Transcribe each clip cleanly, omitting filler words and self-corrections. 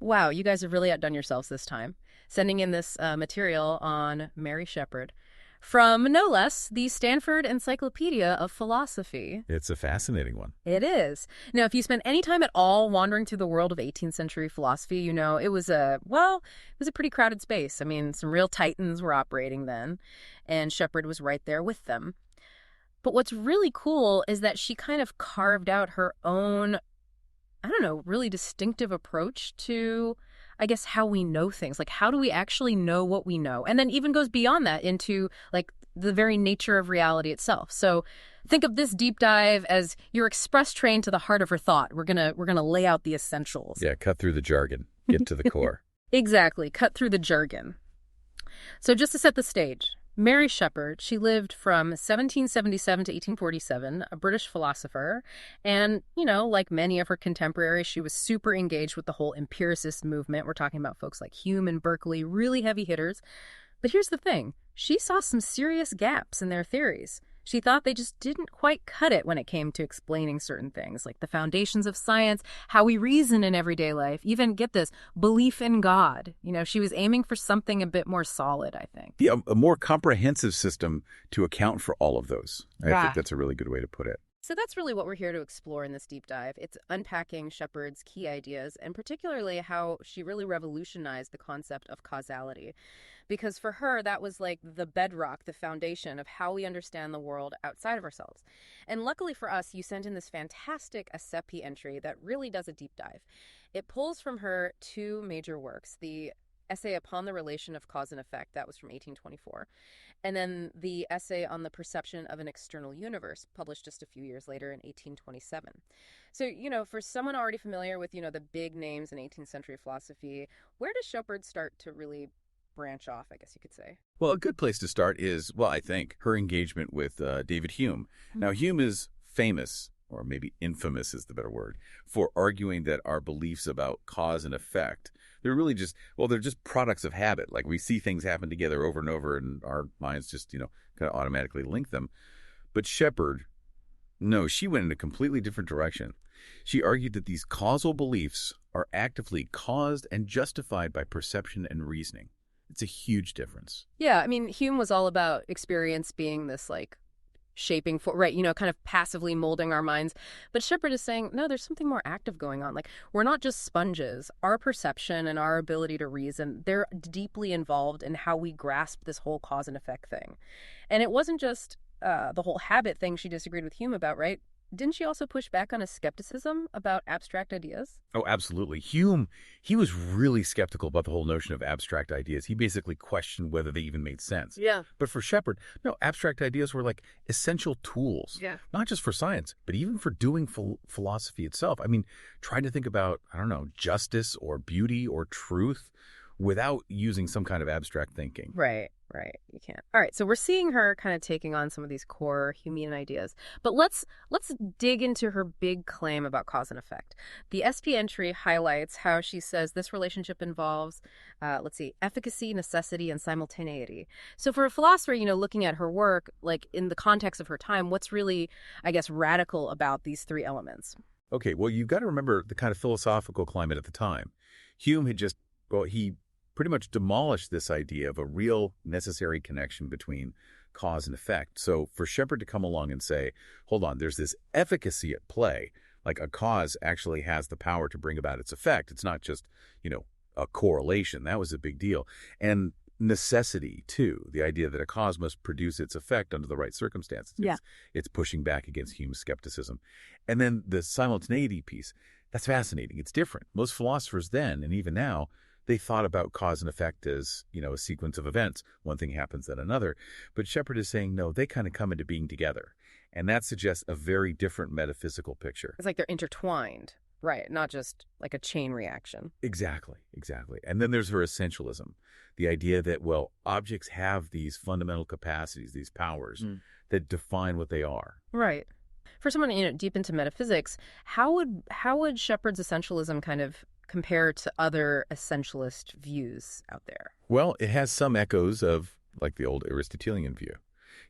Wow, you guys have really outdone yourselves this time, sending in this material on Mary Shepherd from, no less, the Stanford Encyclopedia of Philosophy. It's a fascinating one. It is. Now, if you spend any time at all wandering through the world of 18th century philosophy, you know it was a pretty crowded space. I mean, some real titans were operating then, and Shepherd was right there with them. But what's really cool is that she kind of carved out her own, I don't know, really distinctive approach to, I guess, how we know things. Like, how do we actually know what we know? And then even goes beyond that into, like, the very nature of reality itself. So think of this deep dive as your express train to the heart of her thought. We're gonna lay out the essentials. Yeah, cut through the jargon. Get to the core. Exactly. Cut through the jargon. So just to set the stage, Mary Shepherd, she lived from 1777 to 1847, a British philosopher. And, you know, like many of her contemporaries, she was super engaged with the whole empiricist movement. We're talking about folks like Hume and Berkeley, really heavy hitters. But here's the thing. She saw some serious gaps in their theories. She thought they just didn't quite cut it when it came to explaining certain things, like the foundations of science, how we reason in everyday life, even, get this, belief in God. You know, she was aiming for something a bit more solid, I think. Yeah, a more comprehensive system to account for all of those. I think that's a really good way to put it. So that's really what we're here to explore in this deep dive. It's unpacking Shepherd's key ideas, and particularly how she really revolutionized the concept of causality. Because for her, that was like the bedrock, the foundation of how we understand the world outside of ourselves. And luckily for us, you sent in this fantastic Asepi entry that really does a deep dive. It pulls from her two major works, the essay Upon the Relation of Cause and Effect, that was from 1824, and then the essay on the perception of an external universe, published just a few years later in 1827. So, you know, for someone already familiar with, you know, the big names in 18th century philosophy, where does Shepherd start to really branch off, I guess you could say? Well, a good place to start is, well, I think, her engagement with David Hume. Now, Hume is famous, or maybe infamous is the better word, for arguing that our beliefs about cause and effect, they're really just, well, they're just products of habit. Like, we see things happen together over and over, and our minds just, you know, kind of automatically link them. But Shepherd, no, she went in a completely different direction. She argued that these causal beliefs are actively caused and justified by perception and reasoning. It's a huge difference. Yeah, I mean, Hume was all about experience being this, like, shaping for, right, you know, kind of passively molding our minds. But Shepherd is saying, no, there's something more active going on. Like, we're not just sponges. Our perception and our ability to reason, they're deeply involved in how we grasp this whole cause and effect thing. And it wasn't just the whole habit thing she disagreed with Hume about, right? Didn't she also push back on his skepticism about abstract ideas? Oh, absolutely. Hume, he was really skeptical about the whole notion of abstract ideas. He basically questioned whether they even made sense. Yeah. But for Shepherd, no, abstract ideas were like essential tools. Yeah. Not just for science, but even for doing philosophy itself. I mean, trying to think about, I don't know, justice or beauty or truth without using some kind of abstract thinking. Right. You can't. All right, so we're seeing her kind of taking on some of these core Humean ideas. But let's dig into her big claim about cause and effect. The SP entry highlights how she says this relationship involves, efficacy, necessity, and simultaneity. So for a philosopher, you know, looking at her work, like in the context of her time, what's really, I guess, radical about these three elements? Okay, well, you've got to remember the kind of philosophical climate at the time. Hume had just, he pretty much demolished this idea of a real necessary connection between cause and effect. So for Shepherd to come along and say, hold on, there's this efficacy at play, like a cause actually has the power to bring about its effect. It's not just, you know, a correlation. That was a big deal. And necessity, too, the idea that a cause must produce its effect under the right circumstances. Yeah. It's pushing back against Hume's skepticism. And then the simultaneity piece, that's fascinating. It's different. Most philosophers then, and even now, they thought about cause and effect as, you know, a sequence of events. One thing happens, then another. But Shepherd is saying, no, they kind of come into being together. And that suggests a very different metaphysical picture. It's like they're intertwined, right? Not just like a chain reaction. Exactly. And then there's her essentialism. The idea that, well, objects have these fundamental capacities, these powers that define what they are. Right. For someone, you know, deep into metaphysics, how would Shepherd's essentialism kind of compare to other essentialist views out there? Well, it has some echoes of like the old Aristotelian view.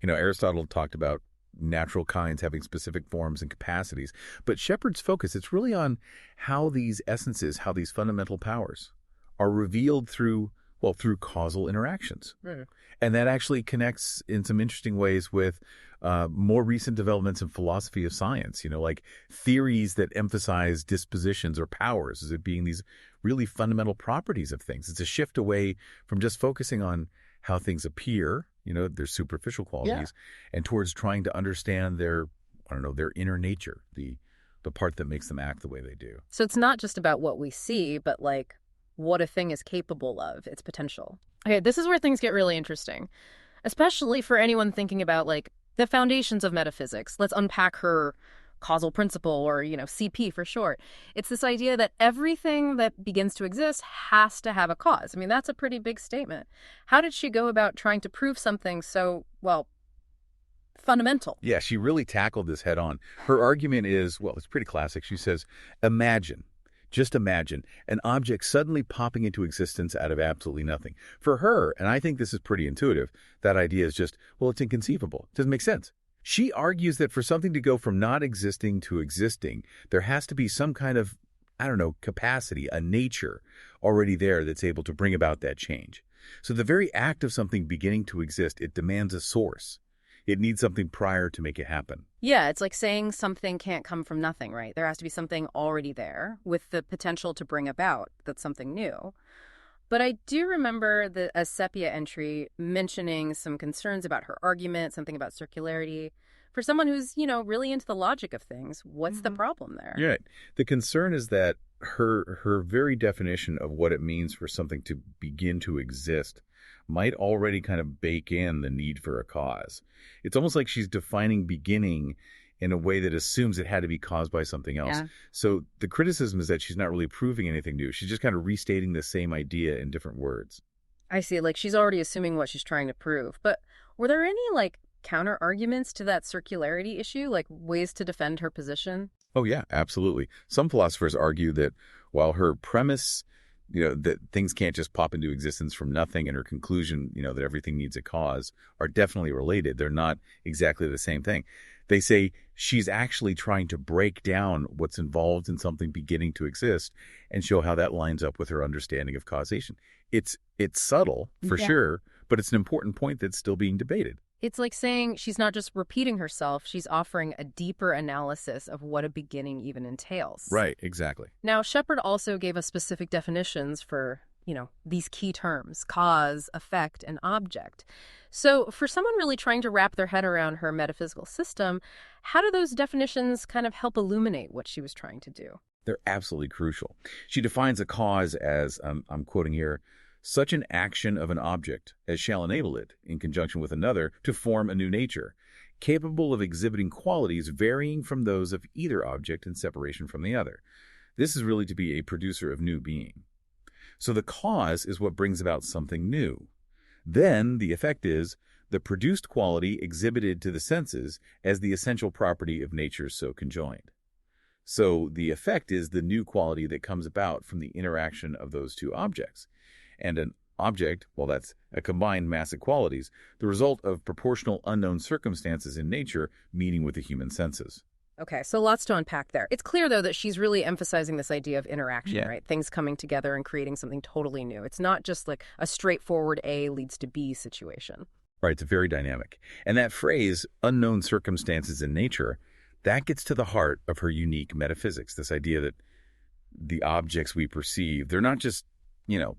You know, Aristotle talked about natural kinds having specific forms and capacities. But Shepherd's focus, it's really on how these essences, how these fundamental powers are revealed through, well, through causal interactions. Right. And that actually connects in some interesting ways with more recent developments in philosophy of science, like theories that emphasize dispositions or powers as it being these really fundamental properties of things. It's a shift away from just focusing on how things appear, their superficial qualities, and towards trying to understand their inner nature, the part that makes them act the way they do. So it's not just about what we see, but like what a thing is capable of, its potential. Okay, this is where things get really interesting, especially for anyone thinking about like the foundations of metaphysics. Let's unpack her causal principle, or, CP for short. It's this idea that everything that begins to exist has to have a cause. I mean, that's a pretty big statement. How did she go about trying to prove something so, well, fundamental? Yeah, she really tackled this head on. Her argument is, well, it's pretty classic. She says, just imagine an object suddenly popping into existence out of absolutely nothing. For her, and I think this is pretty intuitive, that idea is just, well, it's inconceivable. It doesn't make sense. She argues that for something to go from not existing to existing, there has to be some kind of, capacity, a nature already there that's able to bring about that change. So the very act of something beginning to exist, it demands a source. It needs something prior to make it happen. Yeah, it's like saying something can't come from nothing, right? There has to be something already there with the potential to bring about that's something new. But I do remember a Sepia entry mentioning some concerns about her argument, something about circularity. For someone who's, really into the logic of things, what's the problem there? Yeah. The concern is that her very definition of what it means for something to begin to exist might already kind of bake in the need for a cause. It's almost like she's defining beginning in a way that assumes it had to be caused by something else. Yeah. So the criticism is that she's not really proving anything new. She's just kind of restating the same idea in different words. I see. Like, she's already assuming what she's trying to prove. But were there any, counter arguments to that circularity issue, like ways to defend her position? Oh, yeah, absolutely. Some philosophers argue that while her premise, that things can't just pop into existence from nothing, and her conclusion, that everything needs a cause, are definitely related. They're not exactly the same thing. They say she's actually trying to break down what's involved in something beginning to exist and show how that lines up with her understanding of causation. It's subtle, for sure, but it's an important point that's still being debated. It's like saying she's not just repeating herself, she's offering a deeper analysis of what a beginning even entails. Right, exactly. Now, Shepherd also gave us specific definitions for, these key terms: cause, effect, and object. So for someone really trying to wrap their head around her metaphysical system, how do those definitions kind of help illuminate what she was trying to do? They're absolutely crucial. She defines a cause as, I'm quoting here, such an action of an object as shall enable it, in conjunction with another, to form a new nature, capable of exhibiting qualities varying from those of either object in separation from the other. This is really to be a producer of new being. So the cause is what brings about something new. Then the effect is the produced quality exhibited to the senses as the essential property of nature so conjoined. So the effect is the new quality that comes about from the interaction of those two objects. And an object, well, that's a combined mass of qualities, the result of proportional unknown circumstances in nature meeting with the human senses. Okay, so lots to unpack there. It's clear, though, that she's really emphasizing this idea of interaction, right? Things coming together and creating something totally new. It's not just like a straightforward A leads to B situation. Right, it's very dynamic. And that phrase, unknown circumstances in nature, that gets to the heart of her unique metaphysics, this idea that the objects we perceive, they're not just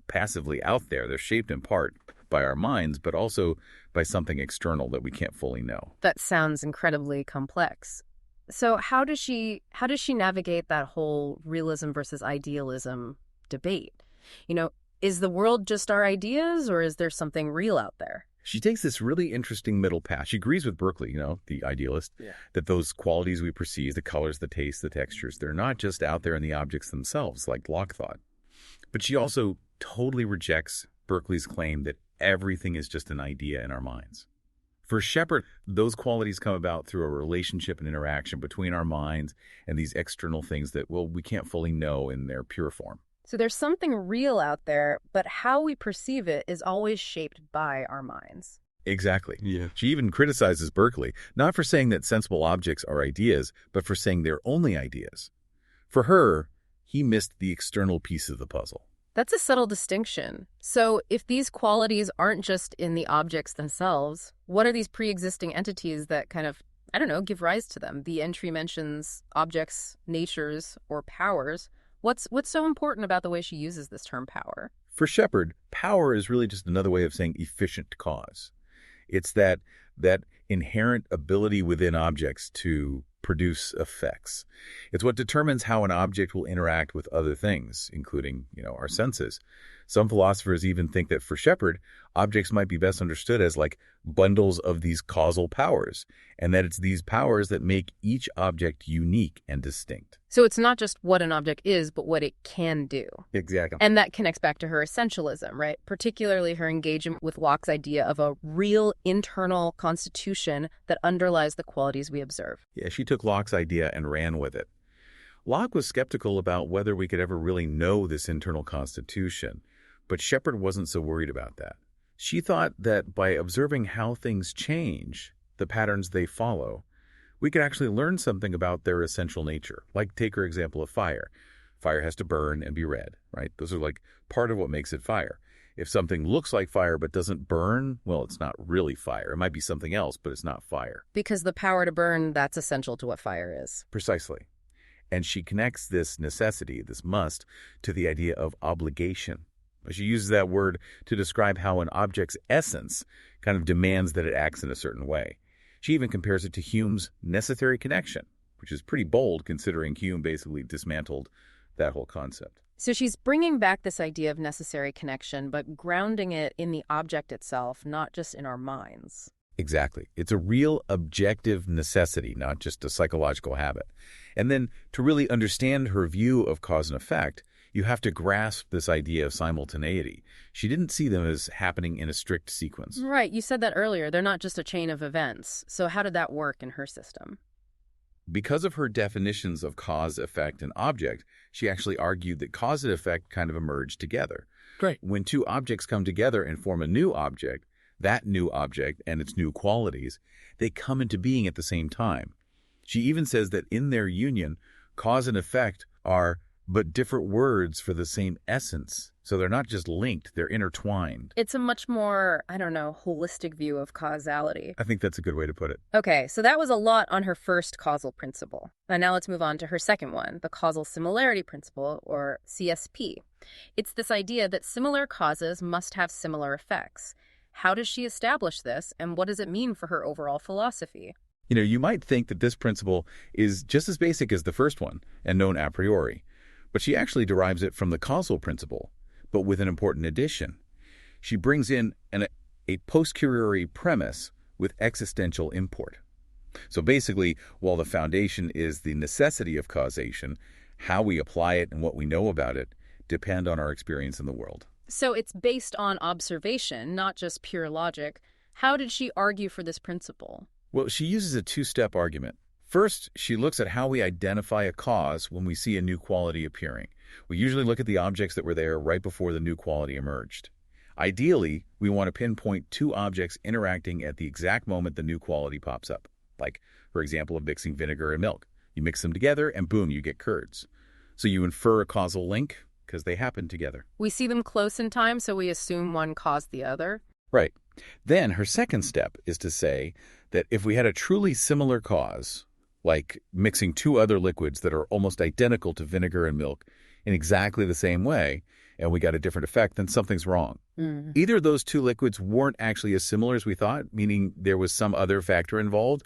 passively out there. They're shaped in part by our minds, but also by something external that we can't fully know. That sounds incredibly complex. So how does she navigate that whole realism versus idealism debate? Is the world just our ideas, or is there something real out there? She takes this really interesting middle path. She agrees with Berkeley, the idealist, that those qualities we perceive, the colors, the tastes, the textures, they're not just out there in the objects themselves, like Locke thought. But she also totally rejects Berkeley's claim that everything is just an idea in our minds. For Shepherd, those qualities come about through a relationship and interaction between our minds and these external things that, well, we can't fully know in their pure form. So there's something real out there, but how we perceive it is always shaped by our minds. Exactly. Yeah. She even criticizes Berkeley, not for saying that sensible objects are ideas, but for saying they're only ideas. For her, he missed the external piece of the puzzle. That's a subtle distinction. So if these qualities aren't just in the objects themselves, what are these pre-existing entities that kind of, I don't know, give rise to them? The entry mentions objects, natures, or powers. What's so important about the way she uses this term power? For Shepherd, power is really just another way of saying efficient cause. It's that inherent ability within objects to produce effects. It's what determines how an object will interact with other things, including, our senses. Some philosophers even think that for Shepherd, objects might be best understood as like bundles of these causal powers, and that it's these powers that make each object unique and distinct. So it's not just what an object is, but what it can do. Exactly. And that connects back to her essentialism, right? Particularly her engagement with Locke's idea of a real internal constitution that underlies the qualities we observe. Yeah, she took Locke's idea and ran with it. Locke was skeptical about whether we could ever really know this internal constitution, but Shepherd wasn't so worried about that. She thought that by observing how things change, the patterns they follow, we could actually learn something about their essential nature. Like take her example of fire. Fire has to burn and be red, right? Those are like part of what makes it fire. If something looks like fire but doesn't burn, well, it's not really fire. It might be something else, but it's not fire. Because the power to burn, that's essential to what fire is. Precisely. And she connects this necessity, this must, to the idea of obligation. She uses that word to describe how an object's essence kind of demands that it acts in a certain way. She even compares it to Hume's necessary connection, which is pretty bold considering Hume basically dismantled that whole concept. So she's bringing back this idea of necessary connection, but grounding it in the object itself, not just in our minds. Exactly. It's a real objective necessity, not just a psychological habit. And then to really understand her view of cause and effect, you have to grasp this idea of simultaneity. She didn't see them as happening in a strict sequence. Right. You said that earlier. They're not just a chain of events. So how did that work in her system? Because of her definitions of cause, effect, and object, she actually argued that cause and effect kind of emerge together. Great. When two objects come together and form a new object, that new object and its new qualities, they come into being at the same time. She even says that in their union, cause and effect are but different words for the same essence. So they're not just linked, they're intertwined. It's a much more, holistic view of causality. I think that's a good way to put it. Okay, so that was a lot on her first causal principle. And now let's move on to her second one, the causal similarity principle, or CSP. It's this idea that similar causes must have similar effects. How does she establish this, and what does it mean for her overall philosophy? You might think that this principle is just as basic as the first one and known a priori. But she actually derives it from the causal principle, but with an important addition. She brings in a posteriori premise with existential import. So basically, while the foundation is the necessity of causation, how we apply it and what we know about it depend on our experience in the world. So it's based on observation, not just pure logic. How did she argue for this principle? Well, she uses a two-step argument. First, she looks at how we identify a cause when we see a new quality appearing. We usually look at the objects that were there right before the new quality emerged. Ideally, we want to pinpoint two objects interacting at the exact moment the new quality pops up. Like, for example, of mixing vinegar and milk. You mix them together and boom, you get curds. So you infer a causal link because they happen together. We see them close in time, so we assume one caused the other? Right. Then her second step is to say that if we had a truly similar cause, like mixing two other liquids that are almost identical to vinegar and milk in exactly the same way, and we got a different effect, then something's wrong. Either those two liquids weren't actually as similar as we thought, meaning there was some other factor involved,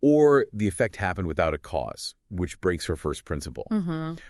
or the effect happened without a cause, which breaks her first principle.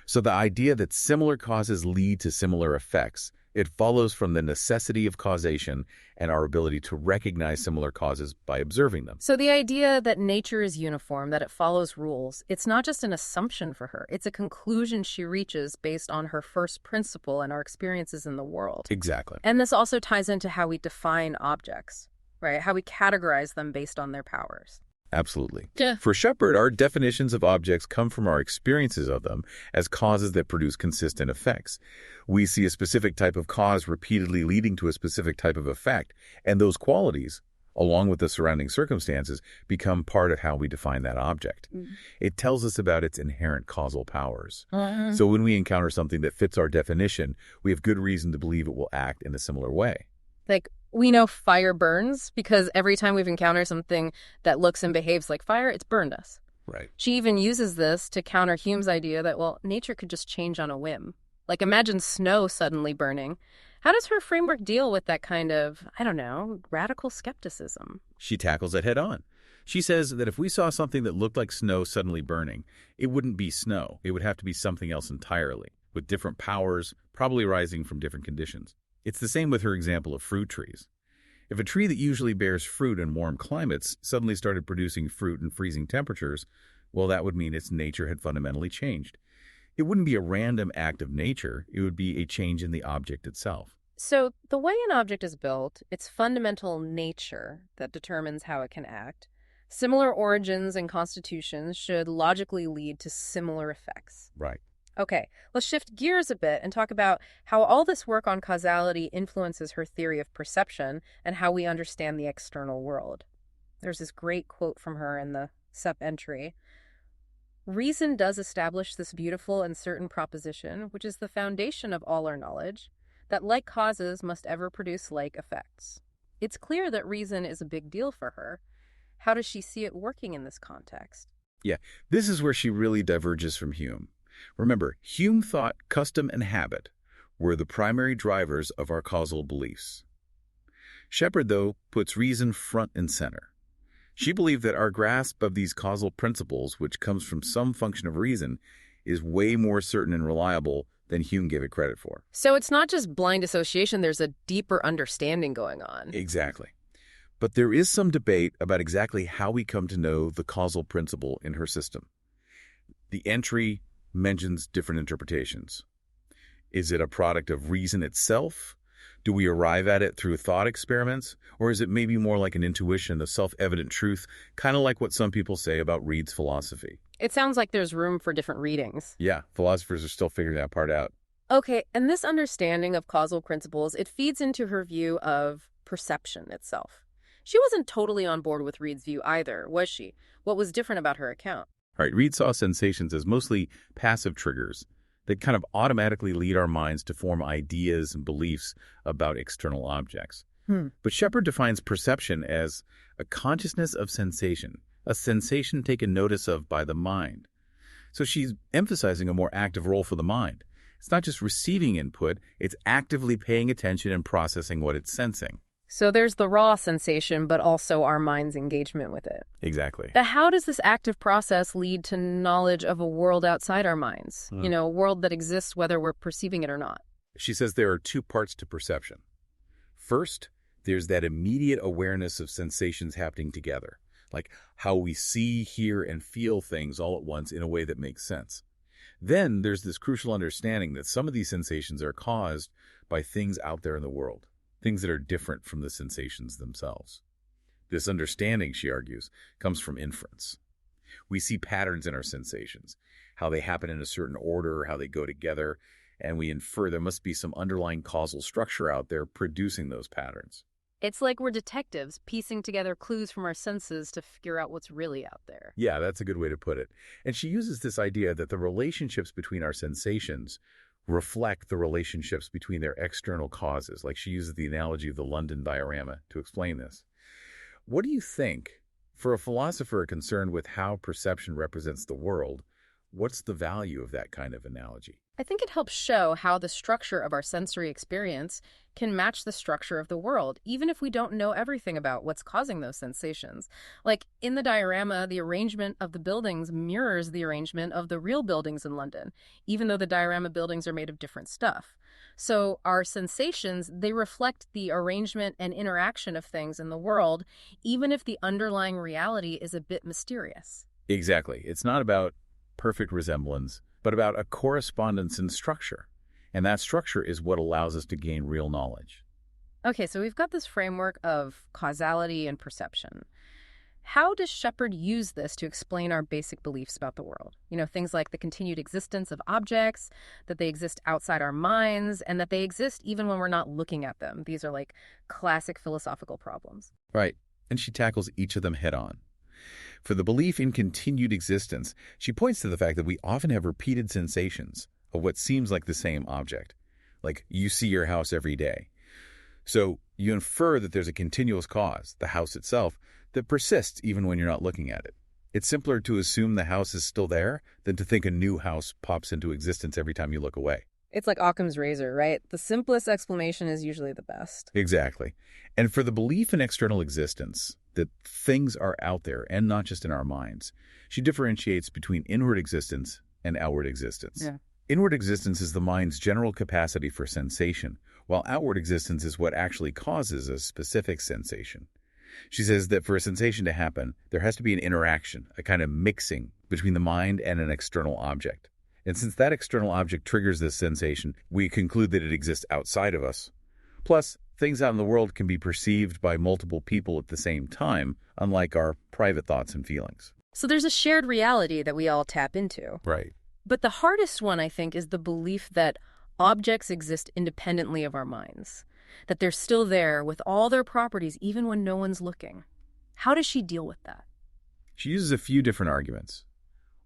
So the idea that similar causes lead to similar effects, it follows from the necessity of causation and our ability to recognize similar causes by observing them. So the idea that nature is uniform, that it follows rules, it's not just an assumption for her. It's a conclusion she reaches based on her first principle and our experiences in the world. Exactly. And this also ties into how we define objects, right? How we categorize them based on their powers. Absolutely. Yeah. For Shepherd, our definitions of objects come from our experiences of them as causes that produce consistent effects. We see a specific type of cause repeatedly leading to a specific type of effect, and those qualities, along with the surrounding circumstances, become part of how we define that object. It tells us about its inherent causal powers. So when we encounter something that fits our definition, we have good reason to believe it will act in a similar way. Like, we know fire burns because every time we've encountered something that looks and behaves like fire, it's burned us. Right. She even uses this to counter Hume's idea that, well, nature could just change on a whim. Like, imagine snow suddenly burning. How does her framework deal with that kind of, I don't know, radical skepticism? She tackles it head on. She says that if we saw something that looked like snow suddenly burning, it wouldn't be snow. It would have to be something else entirely, with different powers, probably rising from different conditions. It's the same with her example of fruit trees. If a tree that usually bears fruit in warm climates suddenly started producing fruit in freezing temperatures, well, that would mean its nature had fundamentally changed. It wouldn't be a random act of nature. It would be a change in the object itself. So the way an object is built, its fundamental nature that determines how it can act, similar origins and constitutions should logically lead to similar effects. Right. Okay, let's shift gears a bit and talk about how all this work on causality influences her theory of perception and how we understand the external world. There's this great quote from her in the sup entry. Reason does establish this beautiful and certain proposition, which is the foundation of all our knowledge, that like causes must ever produce like effects. It's clear that reason is a big deal for her. How does she see it working in this context? Yeah, this is where she really diverges from Hume. Remember, Hume thought custom and habit were the primary drivers of our causal beliefs. Shepherd, though, puts reason front and center. She believed that our grasp of these causal principles, which comes from some function of reason, is way more certain and reliable than Hume gave it credit for. So it's not just blind association, there's a deeper understanding going on. Exactly. But there is some debate about exactly how we come to know the causal principle in her system. The entry mentions different interpretations. Is it a product of reason itself? Do we arrive at it through thought experiments? Or is it maybe more like an intuition, a self-evident truth, kind of like what some people say about Reid's philosophy? It sounds like there's room for different readings. Yeah, philosophers are still figuring that part out. Okay, and this understanding of causal principles, it feeds into her view of perception itself. She wasn't totally on board with Reid's view either, was she? What was different about her account? All right, Reid saw sensations as mostly passive triggers that kind of automatically lead our minds to form ideas and beliefs about external objects. But Shepherd defines perception as a consciousness of sensation, a sensation taken notice of by the mind. So she's emphasizing a more active role for the mind. It's not just receiving input, it's actively paying attention and processing what it's sensing. So there's the raw sensation, but also our mind's engagement with it. Exactly. But how does this active process lead to knowledge of a world outside our minds? You know, a world that exists whether we're perceiving it or not. She says there are two parts to perception. First, there's that immediate awareness of sensations happening together, like how we see, hear, and feel things all at once in a way that makes sense. Then there's this crucial understanding that some of these sensations are caused by things out there in the world, things that are different from the sensations themselves. This understanding, she argues, comes from inference. We see patterns in our sensations, how they happen in a certain order, how they go together, and we infer there must be some underlying causal structure out there producing those patterns. It's like we're detectives piecing together clues from our senses to figure out what's really out there. Yeah, that's a good way to put it. And she uses this idea that the relationships between our sensations reflect the relationships between their external causes. Like she uses the analogy of the London diorama to explain this. What do you think, for a philosopher concerned with how perception represents the world, what's the value of that kind of analogy? I think it helps show how the structure of our sensory experience can match the structure of the world, even if we don't know everything about what's causing those sensations. Like in the diorama, the arrangement of the buildings mirrors the arrangement of the real buildings in London, even though the diorama buildings are made of different stuff. So our sensations, they reflect the arrangement and interaction of things in the world, even if the underlying reality is a bit mysterious. Exactly. It's not about perfect resemblance, but about a correspondence in structure. And that structure is what allows us to gain real knowledge. Okay, so we've got this framework of causality and perception. How does Shepherd use this to explain our basic beliefs about the world? You know, things like the continued existence of objects, that they exist outside our minds, and that they exist even when we're not looking at them. These are like classic philosophical problems. Right. and she tackles each of them head-on. For the belief in continued existence, she points to the fact that we often have repeated sensations of what seems like the same object. Like you see your house every day. So you infer that there's a continuous cause, the house itself, that persists even when you're not looking at it. It's simpler to assume the house is still there than to think a new house pops into existence every time you look away. It's like Occam's razor, right? The simplest explanation is usually the best. Exactly. And for the belief in external existence, that things are out there and not just in our minds, she differentiates between inward existence and outward existence. Yeah. Inward existence is the mind's general capacity for sensation, while outward existence is what actually causes a specific sensation. She says that for a sensation to happen, there has to be an interaction, a kind of mixing between the mind and an external object. And since that external object triggers this sensation, we conclude that it exists outside of us. Plus, things out in the world can be perceived by multiple people at the same time, unlike our private thoughts and feelings. So there's a shared reality that we all tap into. Right. But the hardest one, I think, is the belief that objects exist independently of our minds, that they're still there with all their properties even when no one's looking. How does she deal with that? She uses a few different arguments.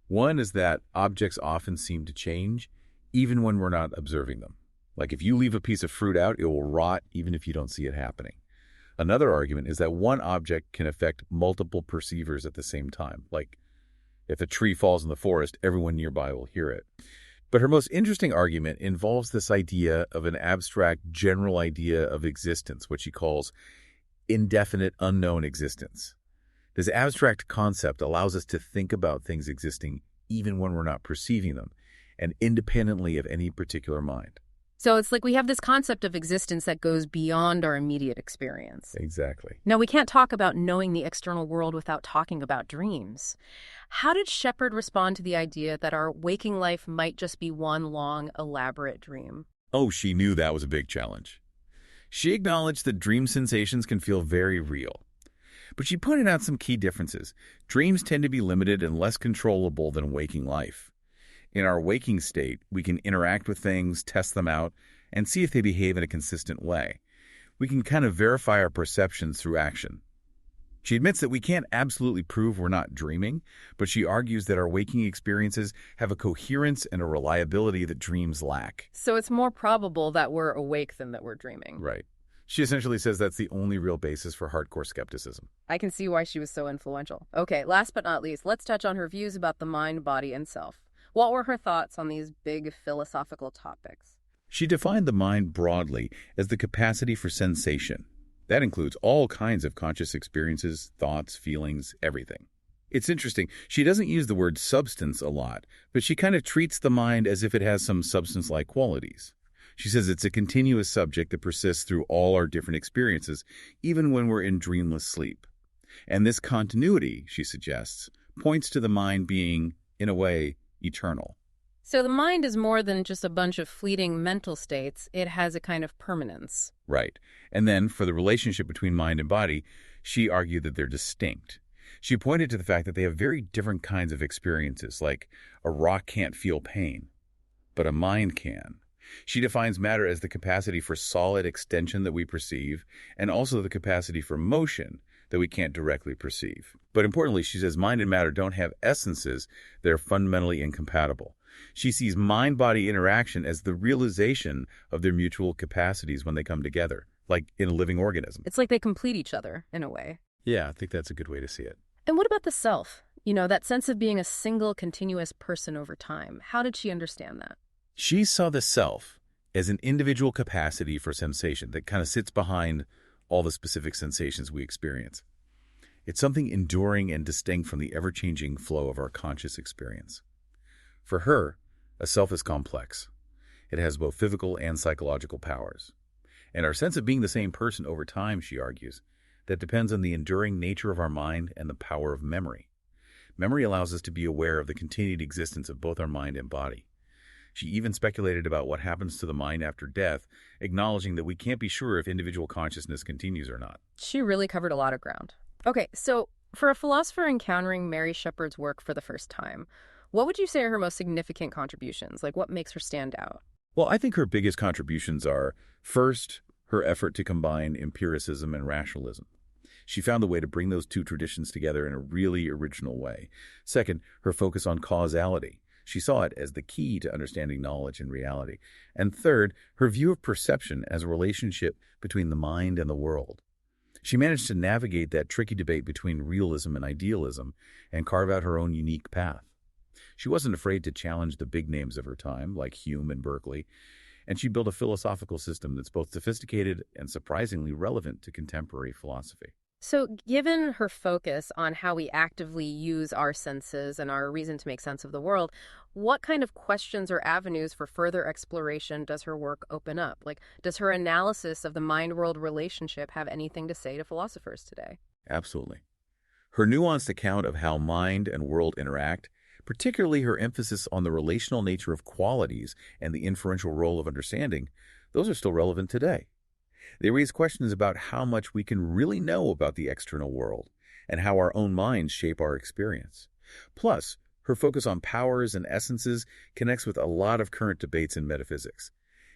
One is that objects often seem to change even when we're not observing them. Like if you leave a piece of fruit out, it will rot even if you don't see it happening. Another argument is that one object can affect multiple perceivers at the same time. Like if a tree falls in the forest, everyone nearby will hear it. But her most interesting argument involves this idea of an abstract general idea of existence, what she calls indefinite unknown existence. This abstract concept allows us to think about things existing even when we're not perceiving them, and independently of any particular mind. So it's like we have this concept of existence that goes beyond our immediate experience. Exactly. Now, we can't talk about knowing the external world without talking about dreams. How did Shepherd respond to the idea that our waking life might just be one long, elaborate dream? Oh, she knew that was a big challenge. She acknowledged that dream sensations can feel very real. But she pointed out some key differences. Dreams tend to be limited and less controllable than waking life. In our waking state, we can interact with things, test them out, and see if they behave in a consistent way. We can kind of verify our perceptions through action. She admits that we can't absolutely prove we're not dreaming, but she argues that our waking experiences have a coherence and a reliability that dreams lack. So it's more probable that we're awake than that we're dreaming. Right. She essentially says that's the only real basis for hardcore skepticism. I can see why she was so influential. Okay, last but not least, let's touch on her views about the mind, body, and self. What were her thoughts on these big philosophical topics? She defined the mind broadly as the capacity for sensation. That includes all kinds of conscious experiences, thoughts, feelings, everything. It's interesting, she doesn't use the word substance a lot, but she kind of treats the mind as if it has some substance-like qualities. She says it's a continuous subject that persists through all our different experiences, even when we're in dreamless sleep. And this continuity, she suggests, points to the mind being, in a way, eternal. So the mind is more than just a bunch of fleeting mental states. It has a kind of permanence. Right. And then, for the relationship between mind and body, she argued that they're distinct. She pointed to the fact that they have very different kinds of experiences, like a rock can't feel pain, but a mind can. She defines matter as the capacity for solid extension that we perceive, and also the capacity for motion that we can't directly perceive. But importantly, she says mind and matter don't have essences that are fundamentally incompatible. She sees mind-body interaction as the realization of their mutual capacities when they come together, like in a living organism. It's like they complete each other, in a way. Yeah, I think that's a good way to see it. And what about the self? You know, that sense of being a single, continuous person over time. How did she understand that? She saw the self as an individual capacity for sensation that kind of sits behind all the specific sensations we experience. It's something enduring and distinct from the ever-changing flow of our conscious experience. For her, a self is complex. It has both physical and psychological powers. And our sense of being the same person over time, she argues, that depends on the enduring nature of our mind and the power of memory. Memory allows us to be aware of the continued existence of both our mind and body. She even speculated about what happens to the mind after death, acknowledging that we can't be sure if individual consciousness continues or not. She really covered a lot of ground. Okay, so for a philosopher encountering Mary Shepherd's work for the first time, what would you say are her most significant contributions? Like, what makes her stand out? Well, I think her biggest contributions are, first, her effort to combine empiricism and rationalism. She found the way to bring those two traditions together in a really original way. Second, her focus on causality. She saw it as the key to understanding knowledge and reality. And third, her view of perception as a relationship between the mind and the world. She managed to navigate that tricky debate between realism and idealism and carve out her own unique path. She wasn't afraid to challenge the big names of her time, like Hume and Berkeley, and she built a philosophical system that's both sophisticated and surprisingly relevant to contemporary philosophy. So, given her focus on how we actively use our senses and our reason to make sense of the world, what kind of questions or avenues for further exploration does her work open up? Like, does her analysis of the mind-world relationship have anything to say to philosophers today? Absolutely. Her nuanced account of how mind and world interact, particularly her emphasis on the relational nature of qualities and the inferential role of understanding, those are still relevant today. They raise questions about how much we can really know about the external world and how our own minds shape our experience. Plus, her focus on powers and essences connects with a lot of current debates in metaphysics.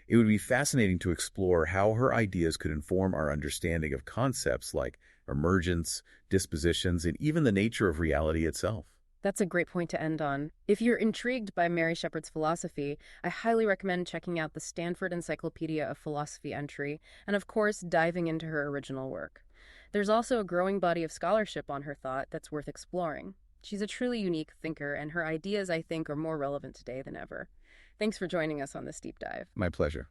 It would be fascinating to explore how her ideas could inform our understanding of concepts like emergence, dispositions, and even the nature of reality itself. That's a great point to end on. If you're intrigued by Mary Shepherd's philosophy, I highly recommend checking out the Stanford Encyclopedia of Philosophy entry, and of course, diving into her original work. There's also a growing body of scholarship on her thought that's worth exploring. She's a truly unique thinker, and her ideas, I think, are more relevant today than ever. Thanks for joining us on this deep dive. My pleasure.